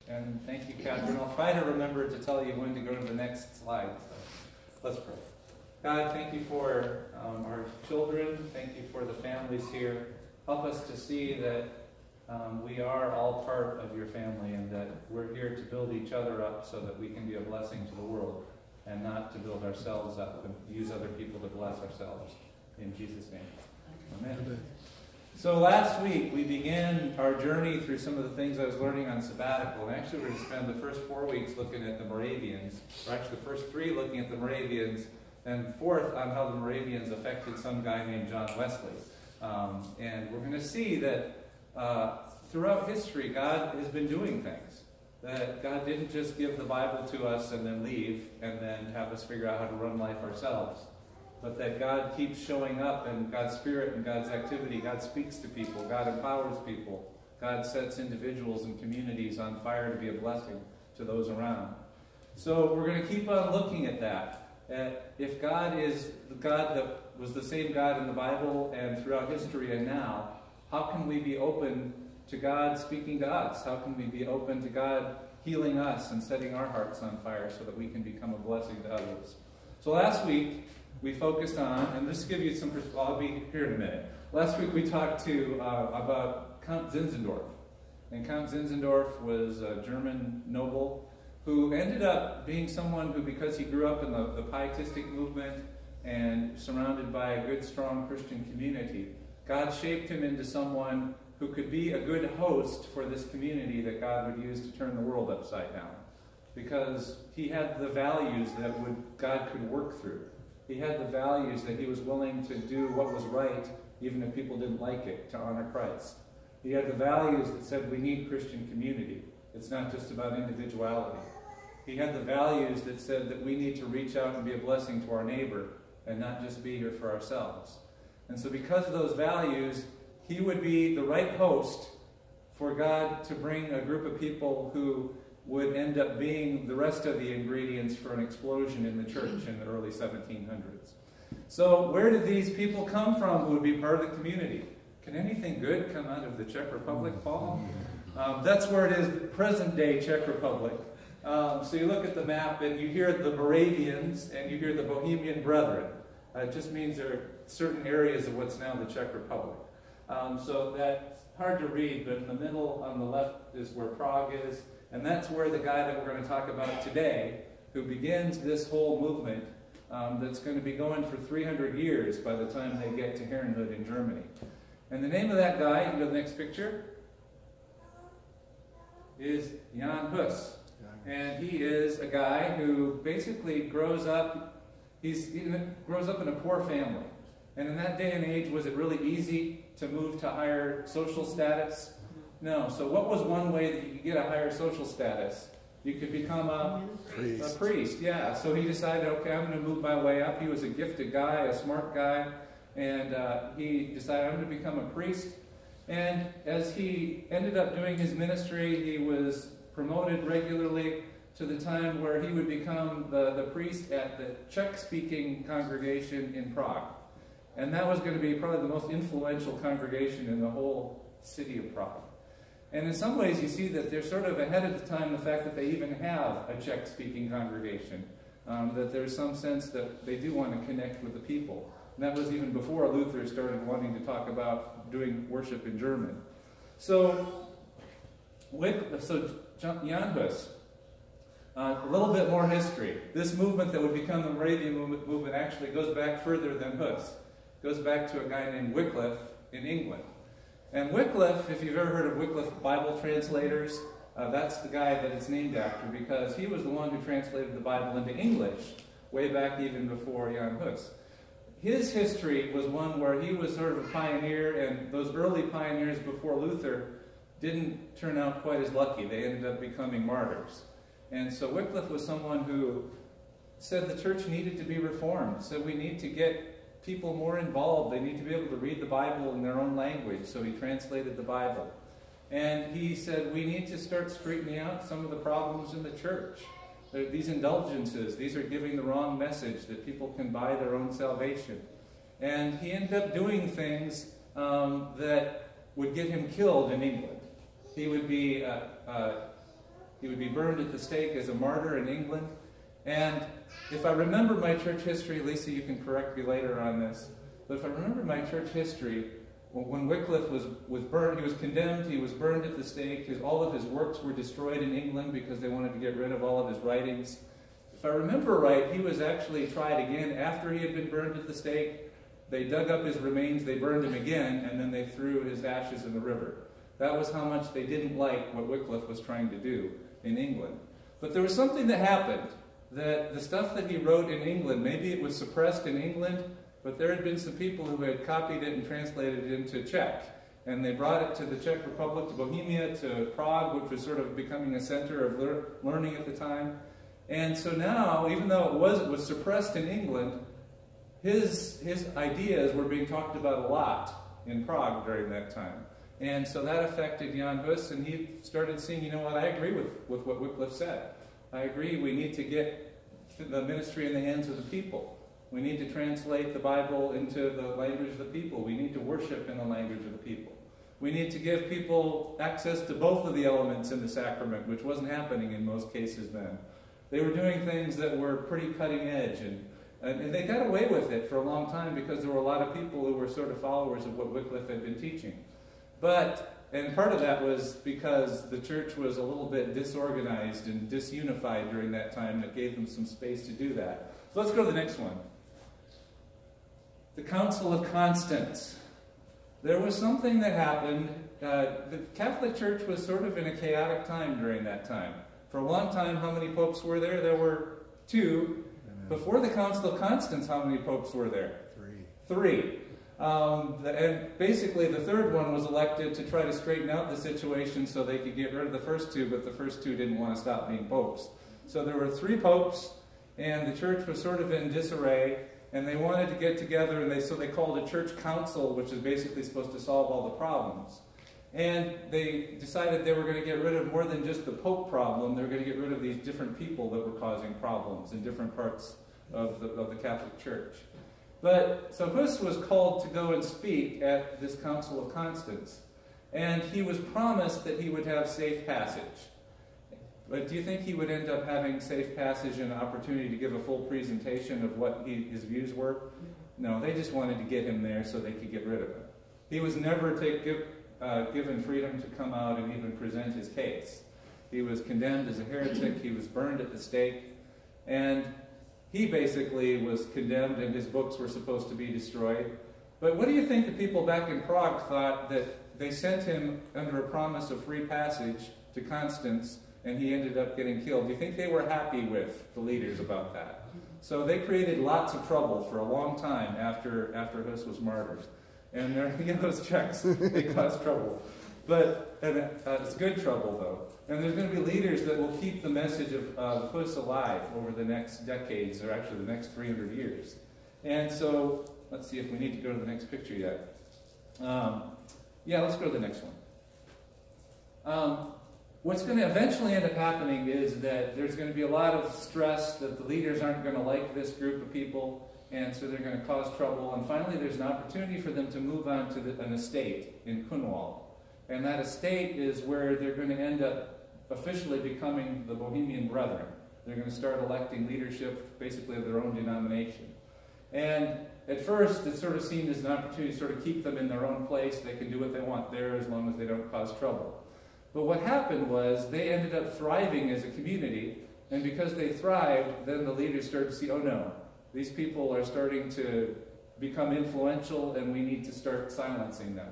And thank you, Catherine. I'll try to remember to tell you when to go to the next slide. So let's pray. God, thank you for our children. Thank you for the families here. Help us to see that we are all part of your family and that we're here to build each other up so that we can be a blessing to the world and not to build ourselves up and use other people to bless ourselves. In Jesus' name. Amen. So last week we began our journey through some of the things I was learning on sabbatical. And actually we're going to spend the first 4 weeks looking at the Moravians, or actually the first 3 looking at the Moravians, and 4th on how the Moravians affected some guy named John Wesley. And we're going to see that throughout history God has been doing things. That God didn't just give the Bible to us and then leave and then have us figure out how to run life ourselves. But that God keeps showing up in God's Spirit and God's activity. God speaks to people. God empowers people. God sets individuals and communities on fire to be a blessing to those around. So we're going to keep on looking at that. If God is the God that was the same God in the Bible and throughout history and now, how can we be open to God speaking to us? How can we be open to God healing us and setting our hearts on fire so that we can become a blessing to others? So last week, we focused on, and just to give you some perspective, I'll be here in a minute. Last week we talked about Count Zinzendorf. And Count Zinzendorf was a German noble who ended up being someone who, because he grew up in the pietistic movement and surrounded by a good, strong Christian community, God shaped him into someone who could be a good host for this community that God would use to turn the world upside down. Because he had the values that God could work through. He had the values that he was willing to do what was right, even if people didn't like it, to honor Christ. He had the values that said we need Christian community. It's not just about individuality. He had the values that said that we need to reach out and be a blessing to our neighbor and not just be here for ourselves. And so because of those values, he would be the right host for God to bring a group of people who would end up being the rest of the ingredients for an explosion in the church in the early 1700s. So where did these people come from who would be part of the community? Can anything good come out of the Czech Republic, Paul? That's where it is, present-day Czech Republic. So you look at the map and you hear the Moravians and you hear the Bohemian Brethren. It just means there are certain areas of what's now the Czech Republic. So that's hard to read, but in the middle on the left is where Prague is. And that's where the guy that we're going to talk about today, who begins this whole movement that's going to be going for 300 years by the time they get to Herrenhut in Germany. And the name of that guy, you can go to the next picture, is Jan Hus. And he is a guy who basically grows up, he grows up in a poor family. And in that day and age, was it really easy to move to higher social status? No. So what was one way that you could get a higher social status? You could become a priest. Yeah. So he decided, okay, I'm going to move my way up. He was a gifted guy, a smart guy, and he decided, I'm going to become a priest. And as he ended up doing his ministry, he was promoted regularly to the time where he would become the priest at the Czech-speaking congregation in Prague. And that was going to be probably the most influential congregation in the whole city of Prague. And in some ways you see that they're sort of ahead of the time, the fact that they even have a Czech-speaking congregation. That there's some sense that they do want to connect with the people. And that was even before Luther started wanting to talk about doing worship in German. So Jan Hus, a little bit more history. This movement that would become the Moravian movement actually goes back further than Hus. It goes back to a guy named Wycliffe in England. And Wycliffe, if you've ever heard of Wycliffe Bible translators, that's the guy that it's named after because he was the one who translated the Bible into English way back even before Jan Hus. His history was one where he was sort of a pioneer, and those early pioneers before Luther didn't turn out quite as lucky. They ended up becoming martyrs. And so Wycliffe was someone who said the church needed to be reformed, said we need to get people more involved. They need to be able to read the Bible in their own language, so he translated the Bible. And he said we need to start straightening out some of the problems in the church. These indulgences, these are giving the wrong message that people can buy their own salvation. And he ended up doing things that would get him killed in England. He would be, He would be burned at the stake as a martyr in England. And if I remember my church history, Lisa, you can correct me later on this, but if I remember my church history, when Wycliffe was burned, he was condemned, he was burned at the stake, all of his works were destroyed in England because they wanted to get rid of all of his writings. If I remember right, he was actually tried again after he had been burned at the stake. They dug up his remains, they burned him again, and then they threw his ashes in the river. That was how much they didn't like what Wycliffe was trying to do in England. But there was something that happened, that the stuff that he wrote in England, maybe it was suppressed in England, but there had been some people who had copied it and translated it into Czech. And they brought it to the Czech Republic, to Bohemia, to Prague, which was sort of becoming a center of learning at the time. And so now, even though it was suppressed in England, his ideas were being talked about a lot in Prague during that time. And so that affected Jan Hus, and he started seeing, you know what, I agree with what Wycliffe said. I agree, we need to get the ministry in the hands of the people. We need to translate the Bible into the language of the people. We need to worship in the language of the people. We need to give people access to both of the elements in the sacrament, which wasn't happening in most cases then. They were doing things that were pretty cutting edge, and they got away with it for a long time because there were a lot of people who were sort of followers of what Wycliffe had been teaching. And part of that was because the church was a little bit disorganized and disunified during that time. That gave them some space to do that. So let's go to the next one. The Council of Constance. There was something that happened. The Catholic Church was sort of in a chaotic time during that time. For a long time, how many popes were there? There were 2. Before the Council of Constance, how many popes were there? 3. And basically, the third one was elected to try to straighten out the situation so they could get rid of the first 2, but the first 2 didn't want to stop being popes. So there were 3 popes, and the church was sort of in disarray. And they wanted to get together, and so they called a church council, which is basically supposed to solve all the problems. And they decided they were going to get rid of more than just the Pope problem. They were going to get rid of these different people that were causing problems in different parts of the Catholic Church. So Hus was called to go and speak at this Council of Constance. And he was promised that he would have safe passage. But do you think he would end up having safe passage and an opportunity to give a full presentation of what his views were? No, they just wanted to get him there so they could get rid of him. He was never given freedom to come out and even present his case. He was condemned as a heretic, he was burned at the stake, and he basically was condemned and his books were supposed to be destroyed. But what do you think the people back in Prague thought that they sent him under a promise of free passage to Constance, and he ended up getting killed? Do you think they were happy with the leaders about that? So they created lots of trouble for a long time after Hus was martyred. And those Czechs, they caused trouble. But it's good trouble, though. And there's going to be leaders that will keep the message of Hus alive over the next decades, or actually the next 300 years. And so, let's see if we need to go to the next picture yet. Yeah, let's go to the next one. What's going to eventually end up happening is that there's going to be a lot of stress that the leaders aren't going to like this group of people, and so they're going to cause trouble. And finally, there's an opportunity for them to move on to an estate in Kunwald. And that estate is where they're going to end up officially becoming the Bohemian Brethren. They're going to start electing leadership, basically of their own denomination. And at first, it's sort of seen as an opportunity to sort of keep them in their own place. They can do what they want there as long as they don't cause trouble. But what happened was they ended up thriving as a community, and because they thrived, then the leaders started to see, oh no, these people are starting to become influential and we need to start silencing them.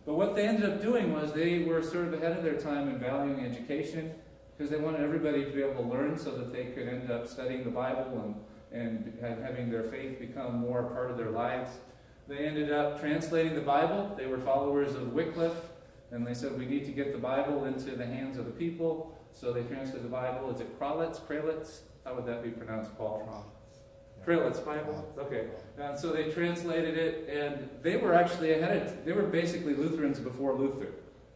But what they ended up doing was they were sort of ahead of their time in valuing education, because they wanted everybody to be able to learn so that they could end up studying the Bible and having their faith become more part of their lives. They ended up translating the Bible. They were followers of Wycliffe. And they said, we need to get the Bible into the hands of the people. So they translated the Bible. Is it Kralitz? How would that be pronounced, Paul? Kralitz Bible? Okay. And so they translated it, and they were actually they were basically Lutherans before Luther.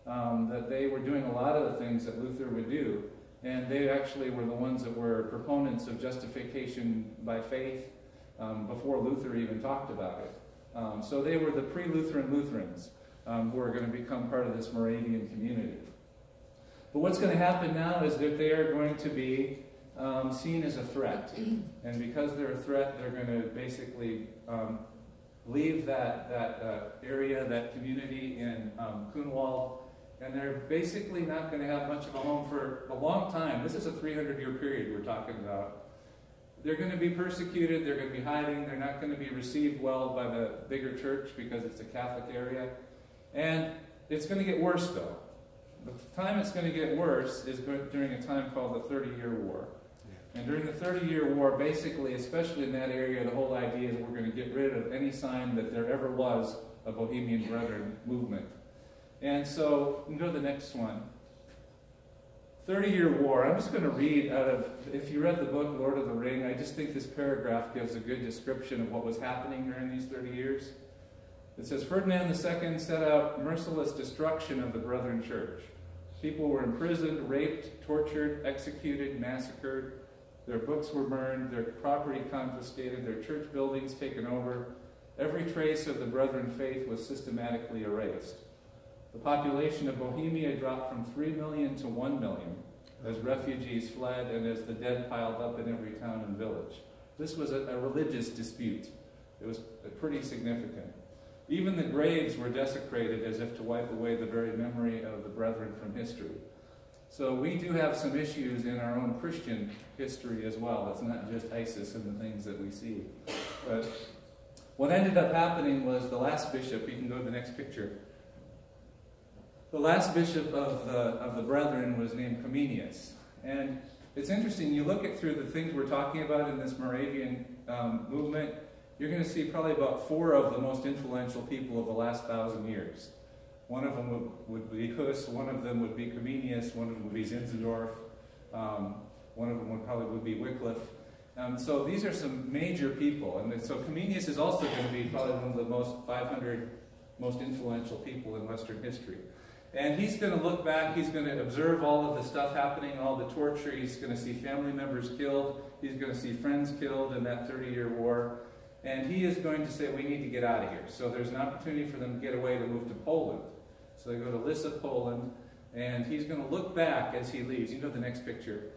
That they were doing a lot of the things that Luther would do. And they actually were the ones that were proponents of justification by faith before Luther even talked about it. So they were the pre-Lutheran Lutherans. Who are going to become part of this Moravian community. But what's going to happen now is that they are going to be seen as a threat. And because they're a threat, they're going to basically leave that area, that community in Kunwald, and they're basically not going to have much of a home for a long time. This is a 300-year period we're talking about. They're going to be persecuted, they're going to be hiding, they're not going to be received well by the bigger church because it's a Catholic area. And it's going to get worse, though. The time it's going to get worse is during a time called the 30-Year War. And during the 30-Year War, basically, especially in that area, the whole idea is we're going to get rid of any sign that there ever was a Bohemian Brethren movement. And so, you can go to the next one. 30-Year War. I'm just going to read out of, if you read the book Lord of the Ring, I just think this paragraph gives a good description of what was happening during these 30 years. It says, Ferdinand II set out merciless destruction of the Brethren Church. People were imprisoned, raped, tortured, executed, massacred. Their books were burned, their property confiscated, their church buildings taken over. Every trace of the Brethren faith was systematically erased. The population of Bohemia dropped from 3 million to 1 million as refugees fled and as the dead piled up in every town and village. This was a religious dispute. It was pretty significant. Even the graves were desecrated as if to wipe away the very memory of the Brethren from history. So we do have some issues in our own Christian history as well. It's not just ISIS and the things that we see. But what ended up happening was the last bishop, you can go to the next picture. The last bishop of the Brethren was named Comenius. And it's interesting, you look at through the things we're talking about in this Moravian movement, you're going to see probably about 4 of the most influential people of the last 1,000 years. One of them would be Hus, one of them would be Comenius, one of them would be Zinzendorf, one of them would be Wycliffe. So these are some major people. And so Comenius is also going to be probably one of the most 500 most influential people in Western history. And he's going to look back, he's going to observe all of the stuff happening, all the torture, he's going to see family members killed, he's going to see friends killed in that 30-year war, and he is going to say, we need to get out of here. So there's an opportunity for them to get away to move to Poland. So they go to Lissa, Poland, and he's going to look back as he leaves. You know the next picture.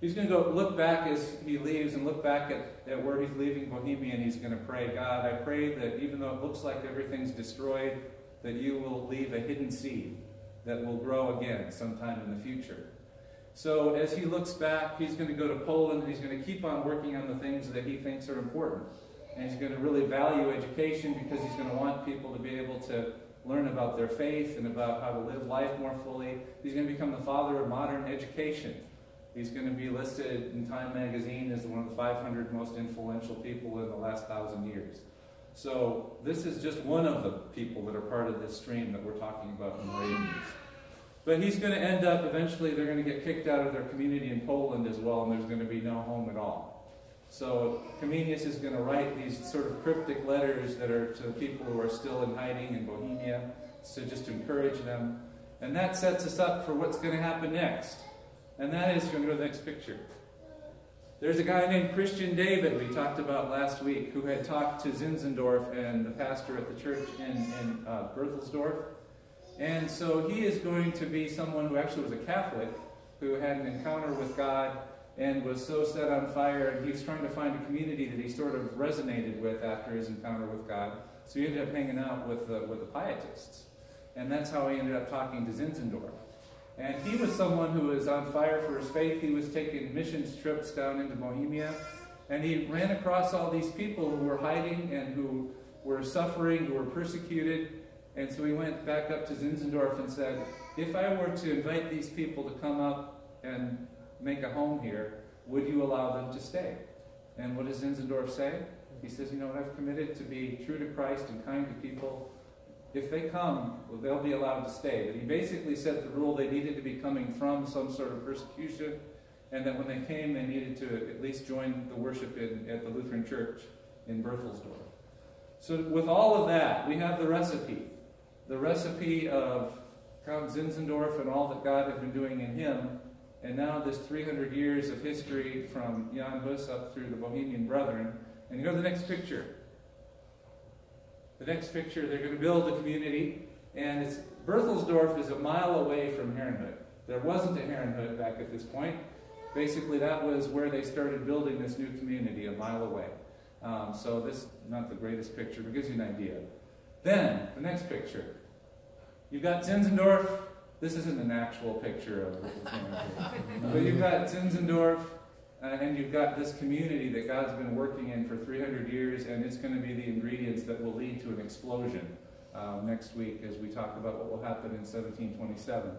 He's going to go look back as he leaves and look back at where he's leaving Bohemia, and he's going to pray, God, I pray that even though it looks like everything's destroyed, that you will leave a hidden seed that will grow again sometime in the future. So as he looks back, he's going to go to Poland, and he's going to keep on working on the things that he thinks are important. And he's going to really value education because he's going to want people to be able to learn about their faith and about how to live life more fully. He's going to become the father of modern education. He's going to be listed in Time magazine as one of the 500 most influential people in the last 1,000 years. So this is just one of the people that are part of this stream that we're talking about in Moravians. But he's going to end up, eventually they're going to get kicked out of their community in Poland as well, and there's going to be no home at all. So Comenius is going to write these sort of cryptic letters that are to the people who are still in hiding in Bohemia, so just to encourage them. And that sets us up for what's going to happen next. And that is, going to go to the next picture. There's a guy named Christian David we talked about last week who had talked to Zinzendorf and the pastor at the church in Berthelsdorf. And so he is going to be someone who actually was a Catholic, who had an encounter with God and was so set on fire, and he's trying to find a community that he sort of resonated with after his encounter with God. So he ended up hanging out with the Pietists. And that's how he ended up talking to Zinzendorf. And he was someone who was on fire for his faith. He was taking missions trips down into Bohemia. And he ran across all these people who were hiding and who were suffering, who were persecuted. And so he went back up to Zinzendorf and said, if I were to invite these people to come up and make a home here, would you allow them to stay? And what does Zinzendorf say? He says, you know what, I've committed to be true to Christ and kind to people. If they come, well, they'll be allowed to stay. But he basically set the rule they needed to be coming from some sort of persecution, and that when they came, they needed to at least join the worship at the Lutheran church in Berthelsdorf. So with all of that, we have the recipe of Count Zinzendorf and all that God had been doing in him, and now this 300 years of history from Jan Hus up through the Bohemian Brethren. And you go to the next picture. The next picture, they're going to build a community, and Berthelsdorf is a mile away from Herrenhut. There wasn't a Heron Hut back at this point. Basically, that was where they started building this new community a mile away. So this is not the greatest picture, but gives you an idea. Then, the next picture. You've got Zinzendorf. This isn't an actual picture of it. But you've got Zinzendorf, and you've got this community that God's been working in for 300 years, and it's going to be the ingredients that will lead to an explosion next week as we talk about what will happen in 1727.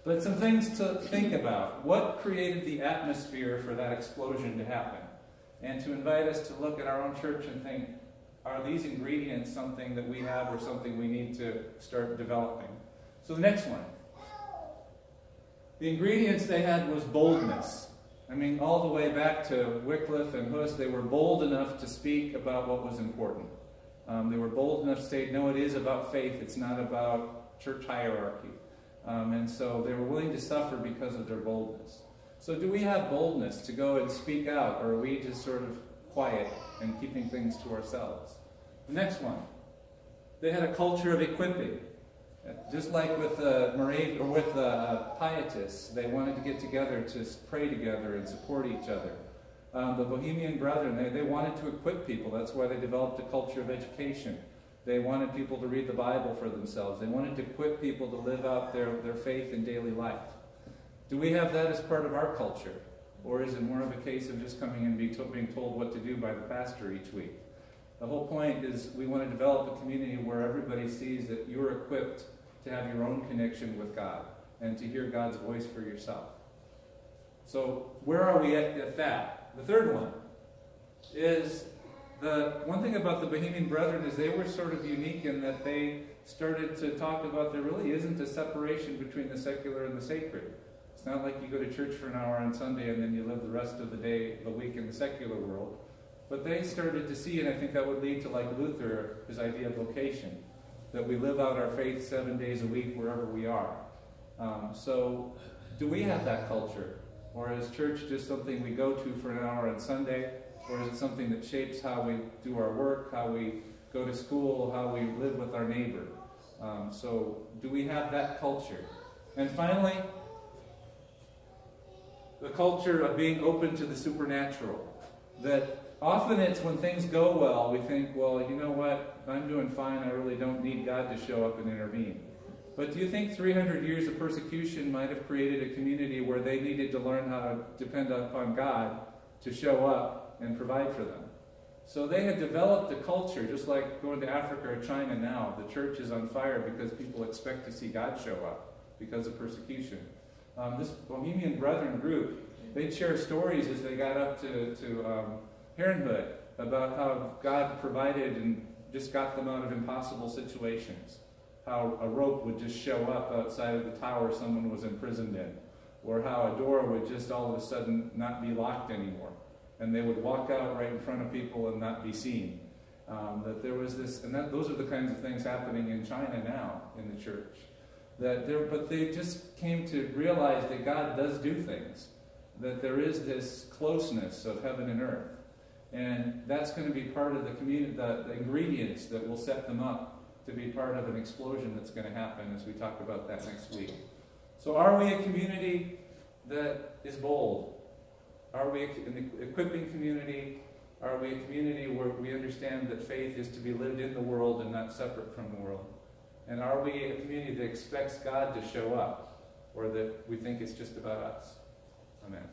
But some things to think about. What created the atmosphere for that explosion to happen? And to invite us to look at our own church and think, are these ingredients something that we have or something we need to start developing? So the next one. The ingredients they had was boldness. I mean, all the way back to Wycliffe and Hus, they were bold enough to speak about what was important. They were bold enough to say, no, it is about faith, it's not about church hierarchy. And so they were willing to suffer because of their boldness. So do we have boldness to go and speak out, or are we just sort of quiet and keeping things to ourselves? The next one. They had a culture of equipping. Just like with Pietists, they wanted to get together to pray together and support each other. The Bohemian Brethren, they wanted to equip people. That's why they developed a culture of education. They wanted people to read the Bible for themselves. They wanted to equip people to live out their faith in daily life. Do we have that as part of our culture? Or is it more of a case of just coming and being told what to do by the pastor each week? The whole point is we want to develop a community where everybody sees that you're equipped to have your own connection with God and to hear God's voice for yourself. So where are we at that? The third one is the one thing about the Bohemian Brethren is they were sort of unique in that they started to talk about there really isn't a separation between the secular and the sacred. It's not like you go to church for an hour on Sunday and then you live the rest of the week in the secular world. But they started to see, and I think that would lead to, like Luther, his idea of vocation, that we live out our faith 7 days a week wherever we are. So do we have that culture? Or is church just something we go to for an hour on Sunday? Or is it something that shapes how we do our work, how we go to school, how we live with our neighbor? So do we have that culture? And finally, the culture of being open to the supernatural. That often it's when things go well, we think, well, you know what, I'm doing fine, I really don't need God to show up and intervene. But do you think 300 years of persecution might have created a community where they needed to learn how to depend upon God to show up and provide for them? So they had developed a culture, just like going to Africa or China now. The church is on fire because people expect to see God show up because of persecution. This Bohemian Brethren group, they'd share stories as they got up to Heron Hut about how God provided and just got them out of impossible situations. How a rope would just show up outside of the tower someone was imprisoned in. Or how a door would just all of a sudden not be locked anymore. And they would walk out right in front of people and not be seen. That there was this, and those are the kinds of things happening in China now in the church. But they just came to realize that God does do things. That there is this closeness of heaven and earth. And that's going to be part of the community, the ingredients that will set them up to be part of an explosion that's going to happen as we talk about that next week. So are we a community that is bold? Are we an equipping community? Are we a community where we understand that faith is to be lived in the world and not separate from the world? And are we a community that expects God to show up, or that we think it's just about us? Amen.